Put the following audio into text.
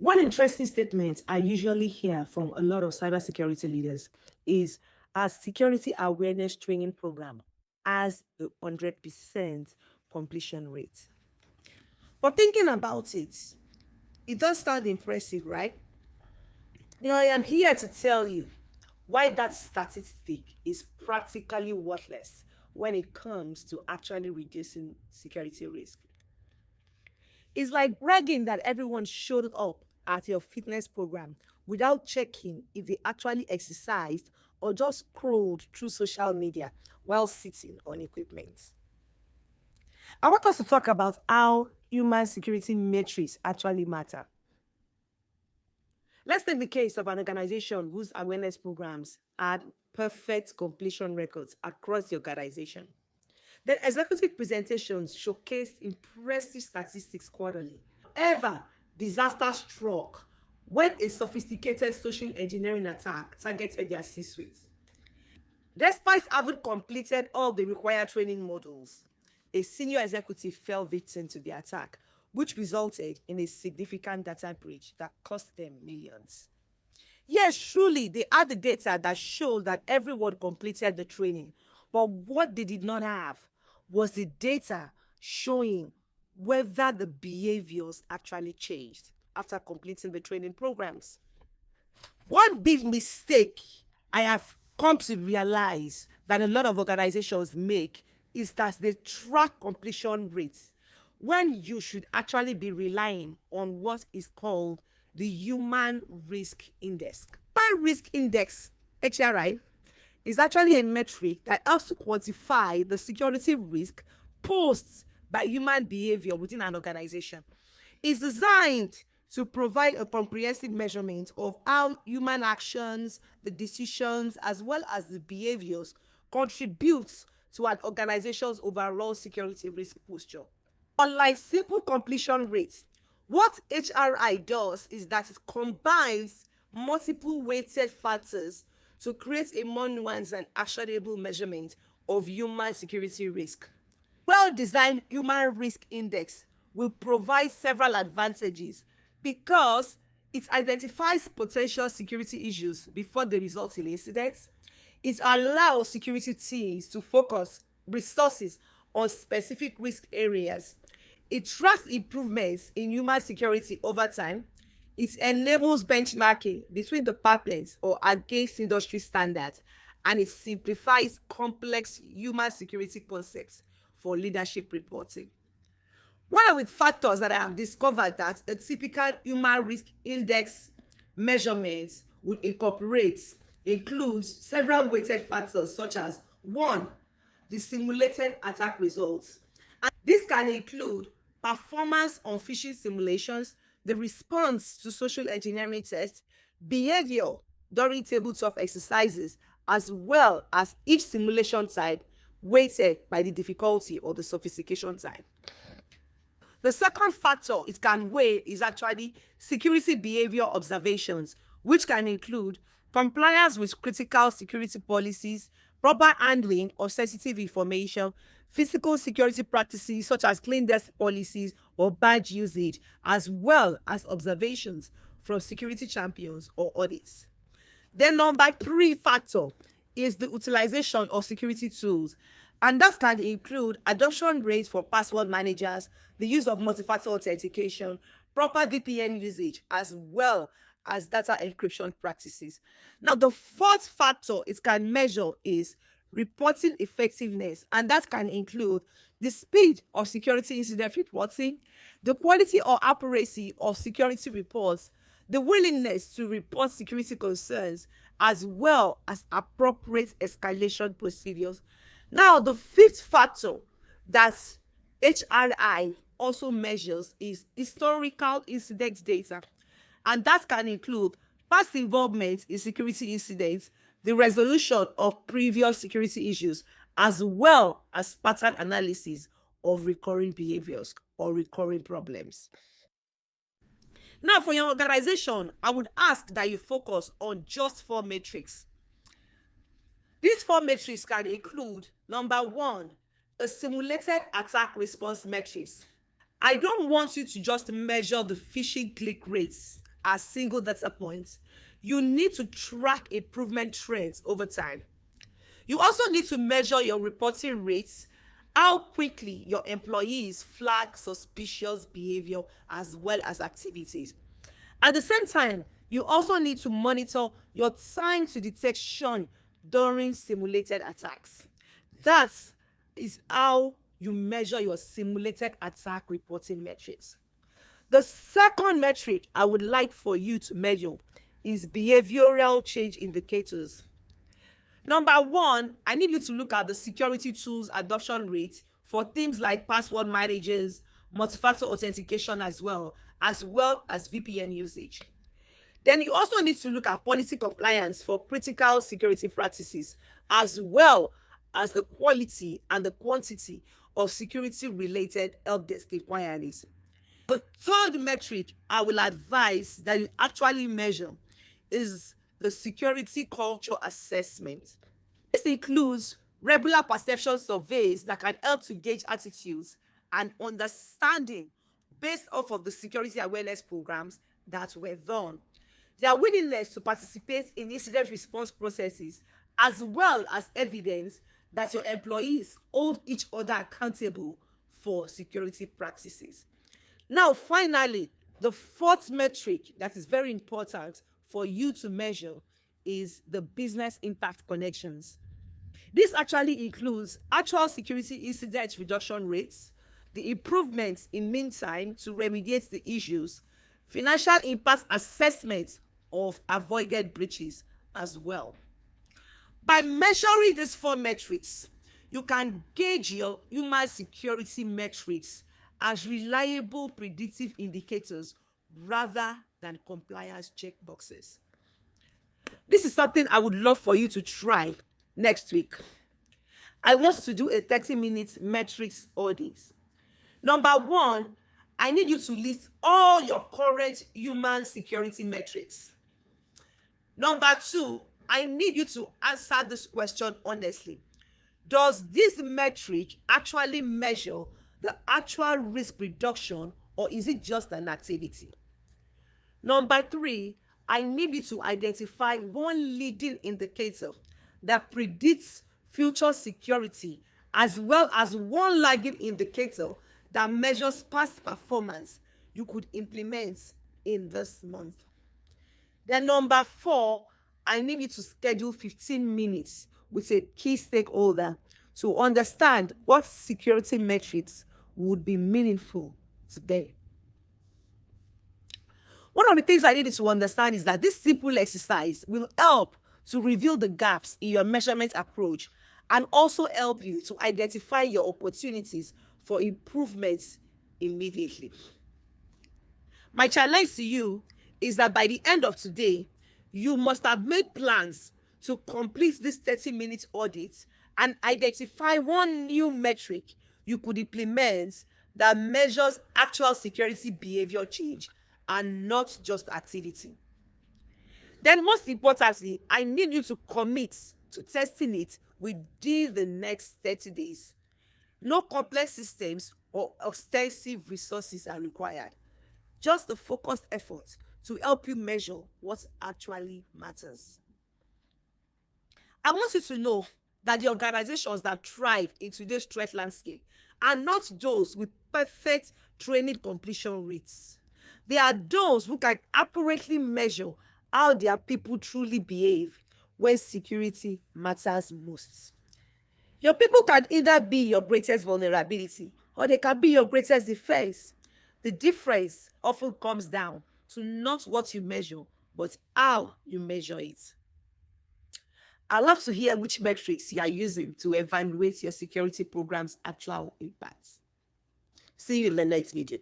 One interesting statement I usually hear from a lot of cybersecurity leaders is our security awareness training program has a 100% completion rate. But thinking about it, it does sound impressive, right? I am here to tell you why that statistic is practically worthless when it comes to actually reducing security risk. It's like bragging that everyone showed up at your fitness program without checking if they actually exercised or just scrolled through social media while sitting on equipment. I want us to talk about how human security metrics actually matter. Let's take the case of an organization whose awareness programs had perfect completion records across the organization. The executive presentations showcased impressive statistics quarterly. However, disaster struck when a sophisticated social engineering attack targeted their C-suite. Despite having completed all the required training modules, a senior executive fell victim to the attack, which resulted in a significant data breach that cost them millions. Yes, truly, they had the data that showed that everyone completed the training. But what they did not have was the data showing whether the behaviors actually changed after completing the training programs. One big mistake I have come to realize that a lot of organizations make is that they track completion rates when you should actually be relying on what is called the Human Risk Index. Human Risk Index, HRI, is actually a metric that helps to quantify the security risk posed by human behavior within an organization. It's designed to provide a comprehensive measurement of how human actions, the decisions, as well as the behaviors contribute to an organization's overall security risk posture. Unlike simple completion rates, what HRI does is that it combines multiple weighted factors to create a more nuanced and actionable measurement of human security risk. Well-designed human risk index will provide several advantages because it identifies potential security issues before they result in incidents. It allows security teams to focus resources on specific risk areas. It tracks improvements in human security over time. It enables benchmarking between departments or against industry standards, and it simplifies complex human security concepts for leadership reporting. One of the factors that I have discovered that a typical human risk index measurements would incorporate includes several weighted factors such as one, the simulated attack results. And this can include performance on phishing simulations, the response to social engineering tests, behavior during tabletop exercises, as well as each simulation type weighted by the difficulty or the sophistication type. The second factor it can weigh is actually security behavior observations, which can include compliance with critical security policies, proper handling of sensitive information, physical security practices such as clean desk policies or badge usage, as well as observations from security champions or audits. Then number three factor is the utilization of security tools. And that can include adoption rates for password managers, the use of multi-factor authentication, proper VPN usage, as well as data encryption practices. Now, the fourth factor it can measure is reporting effectiveness, and that can include the speed of security incident reporting, the quality or accuracy of security reports, the willingness to report security concerns, as well as appropriate escalation procedures. Now, the fifth factor that HRI also measures is historical incident data, and that can include past involvement in security incidents, the resolution of previous security issues, as well as pattern analysis of recurring behaviors or recurring problems. Now, for your organization, I would ask that you focus on just four metrics. These four metrics can include number one, a simulated attack response metrics. I don't want you to just measure the phishing click rates. as single data points. You need to track improvement trends over time. You also need to measure your reporting rates, how quickly your employees flag suspicious behavior as well as activities. At the same time, you also need to monitor your time to detection during simulated attacks. That is how you measure your simulated attack reporting metrics. The second metric I would like for you to measure is behavioral change indicators. Number one, I need you to look at the security tools adoption rate for things like password managers, multi-factor authentication as well as VPN usage. Then you also need to look at policy compliance for critical security practices, as well as the quality and the quantity of security related help desk inquiries. The third metric I will advise that you actually measure is the security culture assessment. This includes regular perception surveys that can help to gauge attitudes and understanding based off of the security awareness programs that were done. Their willingness to participate in incident response processes, as well as evidence that your employees hold each other accountable for security practices. Now, finally, the fourth metric that is very important for you to measure is the business impact connections. This actually includes actual security incident reduction rates, the improvements in mean time to remediate the issues, financial impact assessment of avoided breaches as well. By measuring these four metrics, you can gauge your human security metrics as reliable predictive indicators rather than compliance checkboxes. This is something I would love for you to try next week. I want to do a 30-minute metrics audit. Number one, I need you to list all your current human security metrics. Number two, I need you to answer this question honestly. Does this metric actually measure the actual risk reduction, or is it just an activity? Number three, I need you to identify one leading indicator that predicts future security, as well as one lagging indicator that measures past performance you could implement in this month. Then number four, I need you to schedule 15 minutes with a key stakeholder to understand what security metrics would be meaningful today. One of the things I need you to understand is that this simple exercise will help to reveal the gaps in your measurement approach and also help you to identify your opportunities for improvements immediately. My challenge to you is that by the end of today, you must have made plans to complete this 30-minute audit and identify one new metric you could implement that measures actual security behavior change and not just activity. Then most importantly, I need you to commit to testing it within the next 30 days. No complex systems or extensive resources are required. Just a focused effort to help you measure what actually matters. I want you to know that the organizations that thrive in today's threat landscape are not those with perfect training completion rates. They are those who can accurately measure how their people truly behave when security matters most. Your people can either be your greatest vulnerability or they can be your greatest defense. The difference often comes down to not what you measure, but how you measure it. I'd love to hear which metrics you are using to evaluate your security program's actual impact. See you in the next video.